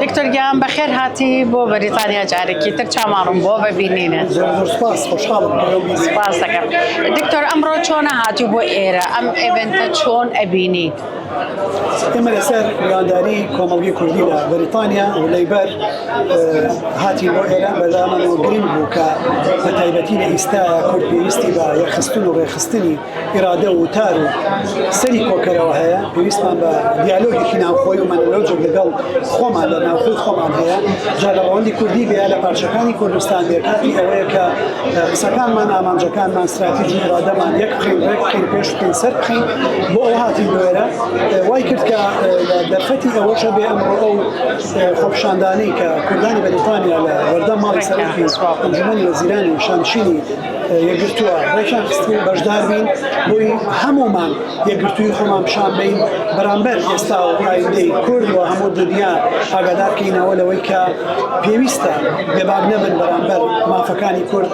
دکتۆر گیان بەخێر هاتی بۆ بەریتانیا جارێکی تر چاماڕم بۆ ببینینێت. زۆر سپاس، خۆشحاڵم. سپاس دەکەم. دکتۆر ئەمڕۆ چۆنە هاتی بۆ ئێرە؟ ئەم ئێڤنتە چۆن ئەبینی؟ ئێمە لەسەر میوانداری کۆمەڵگەی کوردی لە بەریتانیا و لەیبەر هاتی بۆ ئێرە بەلامەوە گرنگ بوو کە بە تایبەتی لە ئیستاە کورد پێویستی بە یەکخستن و ڕێخستنی ئیرادە و وتار و سەری کۆکەرەوە هەیە. پێویستمان بە دیالۆگێکی ناوخۆی و مەنەلۆجێک لەگەڵ خۆمان لە ناوخۆی خۆمان هەیە. جا لە ڕەوەندی کوردی بێ لە پارچەکانی کوردستان بێ کاتی ئەوەیە کە قسەکانمان ئامانجەکانمان استراتیژی ئیرادەمان یەک بخەین ڕێک بخەین پێش بخەین سەر بخەین بۆ ئەو هاتی بۆ ئێرە. وای کرد کە دەرفەتی ئەوەشە بێ ئەمڕۆ ئەو خۆپیشاندانەی کە کوردانی بەریتانیا لە وەردە ماڵی سەرۆکی ئەنجومەنی وەزیرانی شانشینی یەکگرتووە ڕێکیان خستن بەشدار بین بۆی هەمومان یەکگرتووی خۆمان پیشان بین بەرامبەر ئێستا و ئایندەی کورد و هەموو دنیا ئاگادار بکەینەوە لەوەی کە پێویستە بێباک نەبن بەرامبەر مافەکانی کورد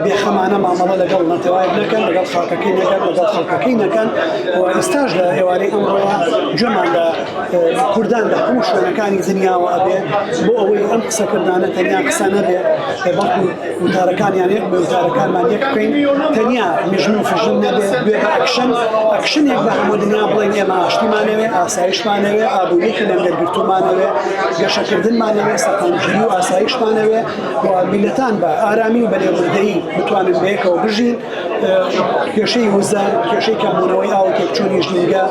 بێخەمانە مامەڵە لەگەڵ نەتەوای نەکەن، لەگەڵ خاکەکەی نەکەن، لەگەڵ خەڵکەکەی نەکەن. و ئێستاش لە ئێوارەی ئەمڕۆوە گوێمان لە کوردان لە هەموو شوێنەکانی دنیاوە ئەبێ بۆ ئەوەی ئەم قسەکردانە تەنیا قسە نەبێ بەڵکو وتارەکانیان یەک بە وتارەکانمان یەک بکەین، تەنیا مژن و فژن نەبێ بێ بە ئەکشنێک بە هەموو دنیا بڵێن ئێمە ئاشتیمانەوێ، ئاسایشمانەوێ، ئابووریەکی لەنگەرگرتومانەوێ، گەشەکردنمانەوێ، سەقامگیری و ئاسایشمانەوێ و میلەتان بە ئارامی و بەلێبوردەیی بتوانن بەیەکەوە بژین. کێشەی وزە، کێشەی کەمبوونەوەی ئاو تێکچوونی ژینگە،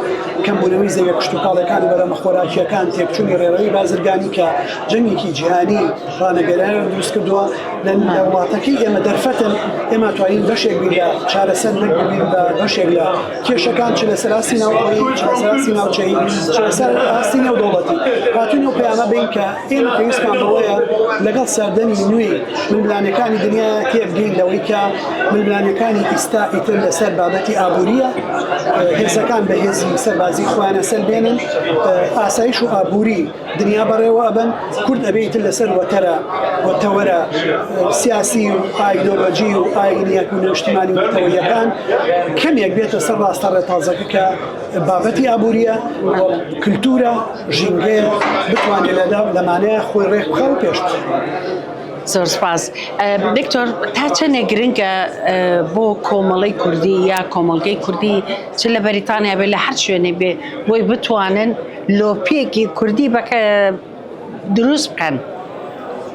کەمبوونەوەی زەویە کشت و کاڵەکانی بەرەمە خۆراکیەکان، تێکچوونی ڕێڕەوی بازرگانی کە جەنگێکی جیهانی ڕانەگەرانە دروست کردووە لە وڵاتەکەی ئێمە دەرفەتن. ئێمە توانین بەشێک بین لە چارەسەر نەکبین بە بەشێک لە کێشەکان چ لەسەر ئاستی ناوخۆیی، چ لەسەر ئاستی ناوچەیی، چ لەسەر ئاستی نێودەوڵەتی. هاتوین و پەیامە بین کە ئێمە پێویستمان بەوەیە لەگەڵ سەردەمی نوێی ململانەکانی دنیا تێبگەین لەوەی کە ململانەکانی ئیستا ئیتر لەسەر بابەتی ئابووریە، هێزەکان بە هێزی سەربازی خۆیانە سەربێنن، ئاسایش و ئابووری دنیا بەڕێوە ئەبن، کورد ئەبێتر لەسەر وەتەرە وەتەوەرە سیاسی و ئایدۆلۆجی و ئاینیەک و نەشتیمانی وەتەوەیەکان کەمێک بێتە سەر ڕاستە ڕێتازەکە کە بابەتی ئابووریە کلتورە ژینگەیە بتوانێت لەمانەیە خۆی ڕێک بخە و پێش بخە. زۆر سپاس. دکتۆر تا چەندێ گرنگە بۆ کۆمەڵی کوردی یا کۆمەڵگەی کوردی چ لە بەریتانیا بێ لە هەر شوێنێ بێ بۆی بتوانن لۆپیەکی کوردی بەکە دروست بکەن؟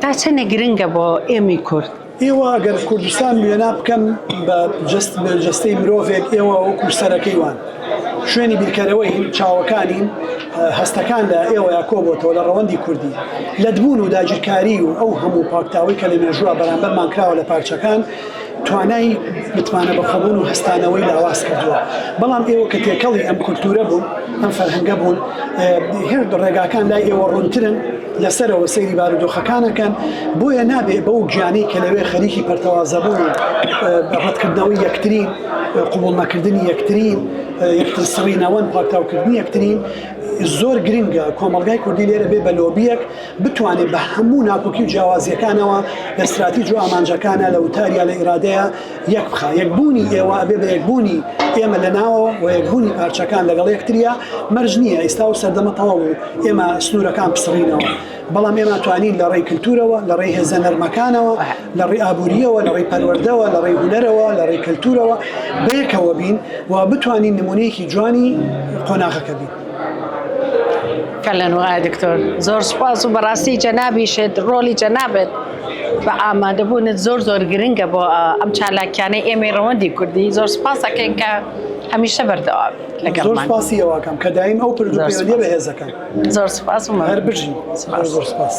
تا چەندێ گرنگە بۆ ئێمەی کورد؟ ئێوە ئەگەر کوردستان وێنا بکەم بە جەستەی مرۆڤێک ئێوە وەکو سەرەکەی وان شوێنی بیرکەرەوەی چاوەکانین، هەستەکان لە ئێوە یا کۆبۆتەوە لە ڕەوەندی کوردی لەدبوون و داگیرکاری و ئەو هەموو پاکتاوی کە لە مێژووە بەرامبەرمان کراوە لە پارچەکان توانای بتوانە بەخەبوون و هەستانەوەی لاواز کردووە. بەڵام ئێوە کە تێکەڵی ئەم کولتورە بوون، ئەم فەرهەنگە بوون، هێر ڕێگاکان لای ئێوە ڕوونترن، لەسەرەوە سەیری بارودۆخەکانەکەن، بۆیە نابێ بەو گیانەی کە لەوێ خەریکی پەرتەوازەبوون و ڕەتکردنەوەی یەکترین، قبوڵ نەکردنی یەکترین، یەکتر سڕینەوەن پاکتاوکردنی یەکترین. زۆر گرنگە کۆمەڵگای کوردی لێرە بێ بە لۆبیەک بتوانێت بە هەموو ناکۆکی و جیاوازیەکانەوە لە استراتیژ و ئامانجەکانە لە وتاریا لە ئیرادەیە یەک بخە. یەکبوونی ئێوە ئەبێ بە یەکبوونی ئێمە لەناوەوە و یەکبوونی پارچەکان لەگەڵ یەکتریا مەرج نییە. ئێستا و سەردەمە تەواو و ئێمە سنوورەکان بسڕینەوە، بەڵام ئێمە توانین لە ڕێی کلتورەوە، لە ڕێی هێزە نەرمەکانەوە، لە ڕێی ئابووریەوە، لە ڕێی پەروەردەوە، لە ڕێی هونەرەوە، لە ڕێی کلتورەوە بەیەکەوە بین و بتوانین نمونەیەکی جوانی قۆناغەکە بین. فعلا وای دکتۆر زۆر سپاس و بەڕاستی جەنابیشت ڕۆلی جەنابێت بە ئامادەبوونت زۆر گرنگە بۆ ئەم چالاکیانەی ئێمەی ڕەوەندی کوردی. زۆر سپاس ئەکەین کە هەمیشە بەردەوام لەگەڵمان. زۆر سپاسی ئەوەکەم کە دایم ئەو پردوپێوەندیە بە هێزەکەن. زۆر سپاس و هەر بژین. زۆر سپاس.